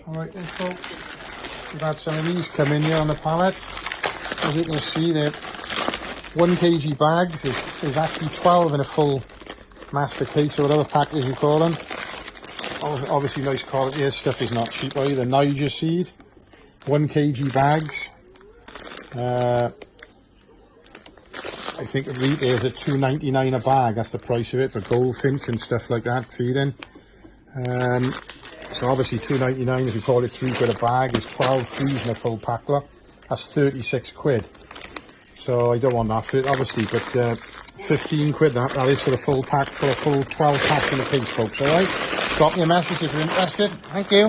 Alright then folks, we've had some of these come in here on the pallet. As you can see, they're 1 kg bags. There's actually 12 in a full master case, or whatever package you call them. Obviously nice quality. This stuff is not cheap either. Nyger seed, 1 kg bags. I think it retails at £2.99 a bag. That's the price of it for goldfinch and stuff like that, feeding. So obviously £2.99, if you call it £3 a bag, is 12 trees in a full pack lot. That's 36 quid. So I don't want that for it, obviously, but 15 quid that is for the full pack, for a full 12 packs in a case, folks. Alright, drop me a message if you're interested. Thank you.